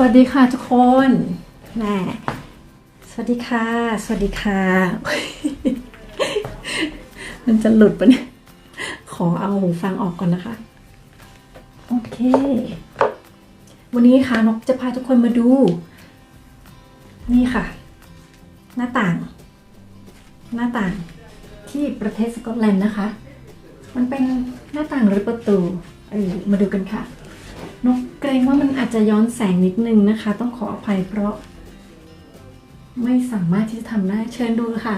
วัสดีค่ะทุกคนแม่สวัสดีค่ะ สวัสดีค่ะ มันจะหลุดปะเนี่ย ขอเอาหูฟังออกก่อนนะคะ โอเค วันนี้ค่ะนกจะพาทุกคนมาดู นี่ค่ะ หน้าต่างที่ประเทศสกอตแลนด์นะคะ มันเป็นหน้าต่างหรือประตูมาดูกันค่ะนกเกรงว่ามันอาจจะย้อนแสงนิดนึงนะคะต้องขออภัยเพราะไม่สามารถที่จะทำได้เชิญดูค่ะ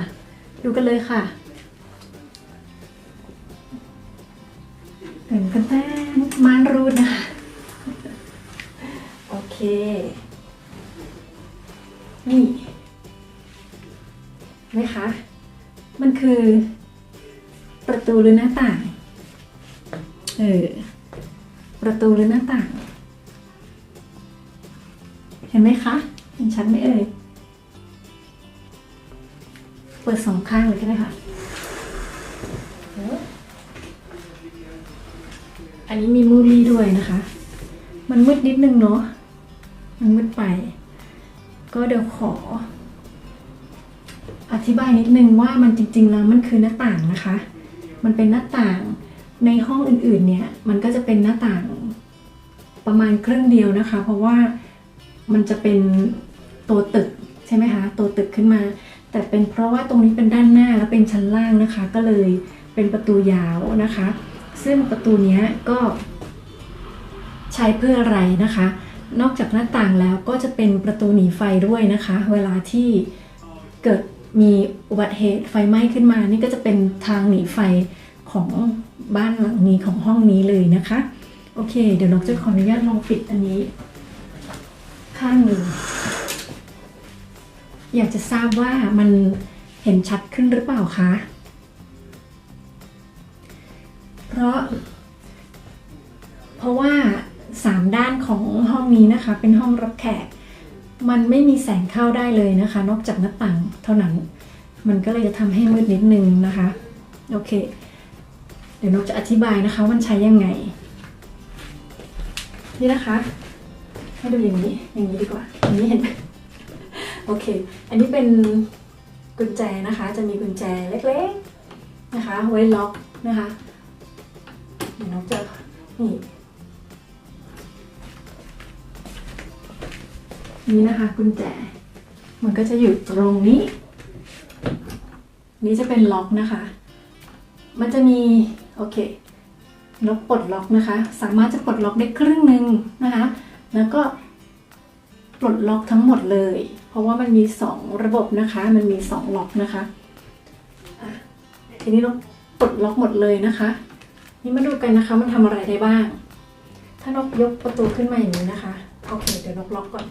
ดูกันเลยค่ะเป็นกันแต้ม่านรูดนะคะโอเคนี่ไหมคะมันคือประตูหรือหน้าต่างประตูหรือหน้าต่างเห็นไหมคะเห็นชัดไหมเปิดสองข้างเลยก็ได้ค่ะอันนี้มีมูลี่ด้วยนะคะมันมืดนิดนึงเนาะมันมืดไปก็เดี๋ยวขออธิบายนิดนึงว่ามันจริงๆแล้วมันคือหน้าต่างนะคะมันเป็นหน้าต่างในห้องอื่นๆเนี่ยมันก็จะเป็นหน้าต่างประมาณครึ่งเดียวนะคะเพราะว่ามันจะเป็นตัวตึกใช่ไหมคะตัวตึกขึ้นมาแต่เป็นเพราะว่าตรงนี้เป็นด้านหน้าและเป็นชั้นล่างนะคะก็เลยเป็นประตูยาวนะคะซึ่งประตูนี้ก็ใช้เพื่ออะไรนะคะนอกจากหน้าต่างแล้วก็จะเป็นประตูหนีไฟด้วยนะคะเวลาที่เกิดมีอุบัติเหตุไฟไหม้ขึ้นมานี่ก็จะเป็นทางหนีไฟของบ้านหลังนี้ของห้องนี้เลยนะคะโอเคเดี๋ยวนกจะขออนุญาตลองปิดอันนี้ข้างหนึ่งอยากจะทราบว่ามันเห็นชัดขึ้นหรือเปล่าคะเพราะว่า3ด้านของห้องนี้นะคะเป็นห้องรับแขกมันไม่มีแสงเข้าได้เลยนะคะนอกจากหน้าต่างเท่านั้นมันก็เลยจะทำให้มืดนิดนึงนะคะโอเคเดี๋ยวนกจะอธิบายนะคะว่ามันใช้ยังไงนี่นะคะให้ดูอย่างนี้ดีกว่าอย่างนี้เห็นไหมโอเคอันนี้เป็นกุญแจนะคะจะมีกุญแจเล็กๆนะคะไว้ล็อกนะคะเดี๋ยวนกจะนี่นะคะกุญแจมันก็จะอยู่ตรงนี้นี่จะเป็นล็อกนะคะมันจะมีโอเคนกปลดล็อกนะคะสามารถจะปลดล็อกได้ครึ่งหนึ่งนะคะแล้วก็ปลดล็อกทั้งหมดเลยเพราะว่ามันมี2ระบบนะคะมันมี2ล็อกนะคะทีนี้เราปลดล็อกหมดเลยนะคะนี่มาดูกันนะคะมันทำอะไรได้บ้างถ้านกยกประตูขึ้นมาอย่างนี้นะคะโอเคเดี๋ยวนกล็อกก่อน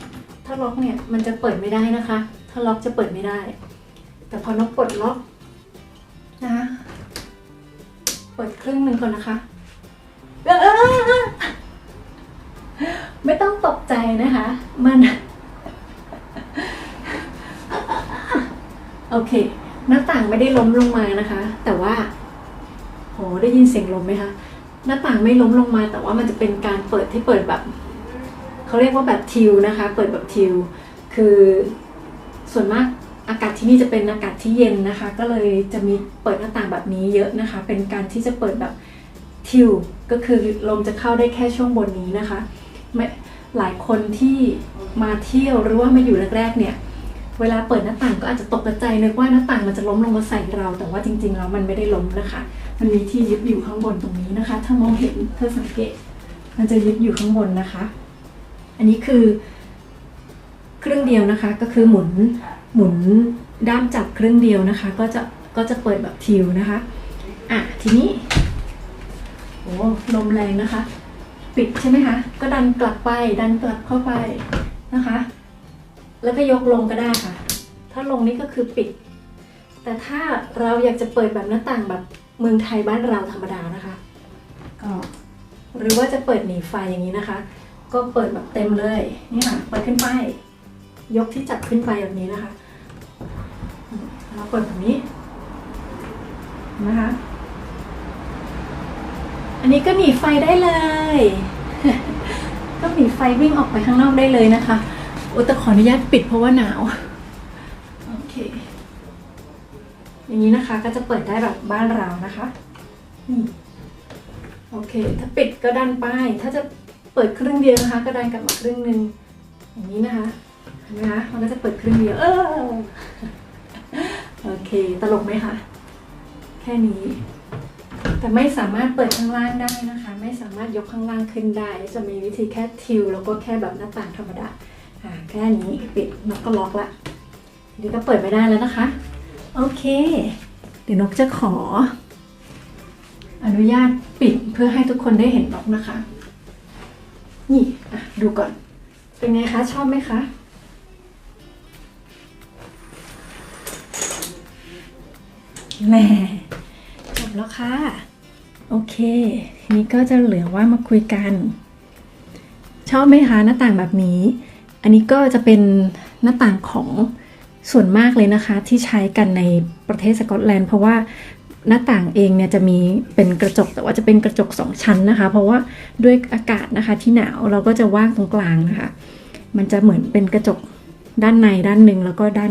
ถ้าล็อกเนี่ยมันจะเปิดไม่ได้นะคะถ้าล็อกจะเปิดไม่ได้แต่พอนกปลดล็อกนะคะเปิดครึ่งหนึ่งก่อนนะคะไม่ต้องตกใจนะคะมันโอเคหน้าต่างไม่ได้ล้มลงมานะคะแต่ว่าโหได้ยินเสียงลมไหมคะหน้าต่างไม่ล้มลงมาแต่ว่ามันจะเป็นการเปิดที่เปิดแบบเขาเรียกว่าแบบทิวนะคะเปิดแบบทิวคือส่วนมากอากาศที่นี่จะเป็นอากาศที่เย็นนะคะก็เลยจะมีเปิดหน้าต่างแบบนี้เยอะนะคะเป็นการที่จะเปิดแบบทิวก็คือลมจะเข้าได้แค่ช่วงบนนี้นะคะหลายคนที่มาเที่ยวหรือว่ามาอยู่แรกๆเนี่ยเวลาเปิดหน้าต่างก็อาจจะตกใจนึกว่าหน้าต่างมันจะล้มลงมาใส่เราแต่ว่าจริงๆแล้วมันไม่ได้ล้มนะคะมันมีที่ยึดอยู่ข้างบนตรงนี้นะคะถ้ามองเห็นเธอสังเกตมันจะยึดอยู่ข้างบนนะคะอันนี้คือเครื่องเดียวนะคะก็คือหมุนด้ามจับเครื่องเดียวนะคะก็จะเปิดแบบทิวนะคะทีนี้โอ้ลมแรงนะคะปิดใช่ไหมคะก็ดันกลับเข้าไปนะคะแล้วก็ยกลงก็ได้ค่ะถ้าลงนี่ก็คือปิดแต่ถ้าเราอยากจะเปิดแบบหน้าต่างแบบเมืองไทยบ้านเราธรรมดานะคะก็หรือว่าจะเปิดหนีไฟอย่างนี้นะคะก็เปิดแบบเต็มเลยนี่ค่ะเปิดขึ้นไปยกที่จับขึ้นไปแบบนี้นะคะเราเปิดแบบนี้นะคะอันนี้ก็หนีไฟได้เลย ก็มีไฟวิ่งออกไปข้างนอกได้เลยนะคะโอ้แต่ขออนุญาตปิดเพราะว่าหนาวโอเคอย่างนี้นะคะก็จะเปิดได้แบบบ้านเรานะคะนี่โอเคถ้าปิดก็ดันไปถ้าจะเปิดครึ่งเดียวนะคะก็ดันกลับมาครึ่งนึงอย่างนี้นะคะเห็นไหมคะมันก็จะเปิดครึ่งเดียวโอเคตลกไหมคะแค่นี้แต่ไม่สามารถเปิดข้างล่างได้นะคะไม่สามารถยกข้างล่างขึ้นได้จะมีวิธีแค่ทิวแล้วก็แค่แบบหน้าต่างธรรมดาแค่นี้ปิดนกก็ล็อกละทีนี้ก็เปิดไม่ได้แล้วนะคะโอเคเดี๋ยวนกจะขออนุญาตปิดเพื่อให้ทุกคนได้เห็นนกนะคะนี่ดูก่อนเป็นไงคะชอบไหมคะแหมจบแล้วค่ะโอเคทีนี้ก็จะเหลือว่ามาคุยกันชอบไหมคะหน้าต่างแบบนี้อันนี้ก็จะเป็นหน้าต่างของส่วนมากเลยนะคะที่ใช้กันในประเทศสกอตแลนด์เพราะว่าหน้าต่างเองเนี่ยจะมีเป็นกระจกแต่ว่าจะเป็นกระจก2ชั้นนะคะเพราะว่าด้วยอากาศนะคะที่หนาวเราก็จะว่างตรงกลางนะคะมันจะเหมือนเป็นกระจกด้านในด้านหนึ่งแล้วก็ด้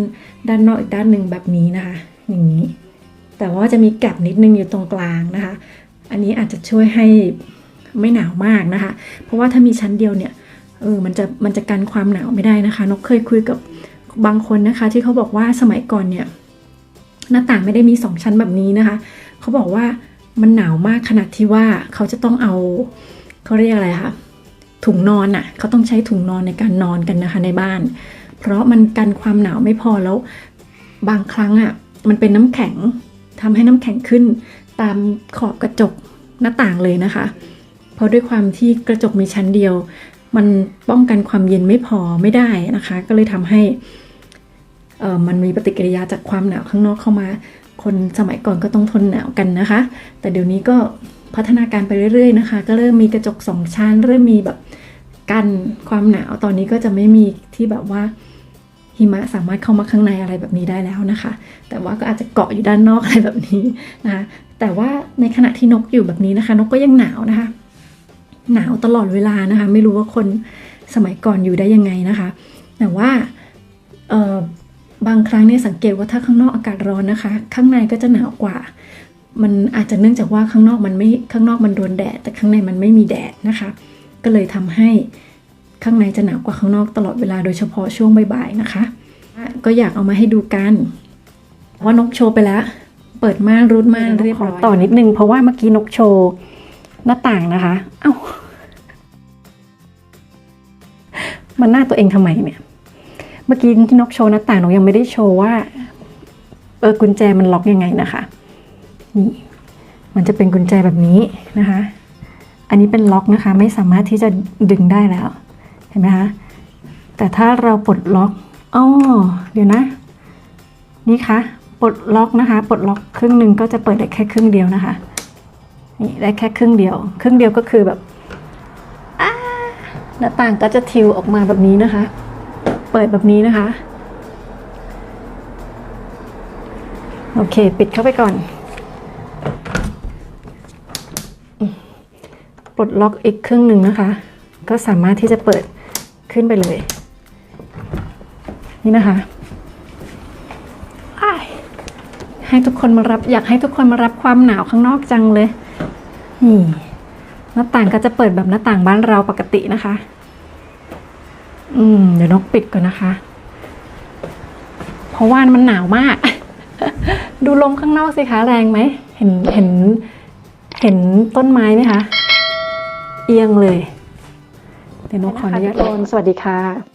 านนอกอีกด้านหนึ่งแบบนี้นะคะอย่างนี้แต่ว่าจะมีแกลบนิดนึงอยู่ตรงกลางนะคะอันนี้อาจจะช่วยให้ไม่หนาวมากนะคะเพราะว่าถ้ามีชั้นเดียวเนี่ยมันจะกันความหนาวไม่ได้นะคะนกเคยคุยกับบางคนนะคะที่เขาบอกว่าสมัยก่อนเนี่ยหน้าต่างไม่ได้มี2ชั้นแบบนี้นะคะเขาบอกว่ามันหนาวมากขนาดที่ว่าเขาจะต้องเอาเขาเรียกอะไรคะถุงนอนอ่ะเขาต้องใช้ถุงนอนในการนอนกันนะคะในบ้านเพราะมันกันความหนาวไม่พอแล้วบางครั้งอ่ะมันเป็นน้ำแข็งทำให้น้ำแข็งขึ้นตามขอบกระจกหน้าต่างเลยนะคะเพราะด้วยความที่กระจกมีชั้นเดียวมันป้องกันความเย็นไม่พอไม่ได้นะคะก็เลยทำให้มันมีปฏิกิริยาจากความหนาวข้างนอกเข้ามาคนสมัยก่อนก็ต้องทนหนาวกันนะคะแต่เดี๋ยวนี้ก็พัฒนาการไปเรื่อยๆนะคะก็เริ่มมีกระจก2ชั้นเริ่มมีแบบกันความหนาวตอนนี้ก็จะไม่มีที่แบบว่าหิมะสามารถเข้ามาข้างในอะไรแบบนี้ได้แล้วนะคะแต่ว่าก็อาจจะเกาะอยู่ด้านนอกอะไรแบบนี้นะคะแต่ว่าในขณะที่นกอยู่แบบนี้นะคะนกก็ยังหนาวนะคะหนาวตลอดเวลานะคะไม่รู้ว่าคนสมัยก่อนอยู่ได้ยังไงนะคะแต่ว่าบางครั้งเนี่ยสังเกตว่าถ้าข้างนอกอากาศร้อนนะคะข้างในก็จะหนาวกว่ามันอาจจะเนื่องจากว่าข้างนอกมันโดนแดดแต่ข้างในมันไม่มีแดดนะคะก็เลยทำให้ข้างในจะหนาวกว่าข้างนอกตลอดเวลาโดยเฉพาะช่วงบ่ายๆนะคะก็อยากเอามาให้ดูกันว่านกโชว์ไปแล้วเปิดม่านรูดม่านเรียบร้อยต่อนิดนึงเพราะว่าเมื่อกี้นกโชว์หน้าต่างนะคะเอ้ามันหน้าตัวเองทำไมเนี่ยเมื่อกี้ที่นกโชว์หน้าต่างนกยังไม่ได้โชว์ว่ากุญแจมันล็อกยังไงนะคะนี่มันจะเป็นกุญแจแบบนี้นะคะอันนี้เป็นล็อกนะคะไม่สามารถที่จะดึงได้แล้วเห็นไหมคะแต่ถ้าเราปลดล็อกเดี๋ยวนะนี่ค่ะปลดล็อกนะคะปลดล็อกครึ่งหนึ่งก็จะเปิดได้แค่ครึ่งเดียวนะคะนี่ได้แค่ครึ่งเดียวก็คือแบบหน้าต่างก็จะทิวออกมาแบบนี้นะคะเปิดแบบนี้นะคะโอเคปิดเข้าไปก่อนปลดล็อกอีกครึ่งหนึ่งนะคะก็สามารถที่จะเปิดขึ้นไปเลยนี่นะคะให้ทุกคนมารับอยากให้ทุกคนมารับความหนาวข้างนอกจังเลยนี่หน้าต่างก็จะเปิดแบบหน้าต่างบ้านเราปกตินะคะเดี๋ยวนกปิดก่อนนะคะเพราะว่ามันหนาวมาก ดูลมข้างนอกสิคะแรงไหมเห็นต้นไม้ไหมคะเอียงเลยเดี๋ยวนกขออนุญาตสวัสดีค่ะ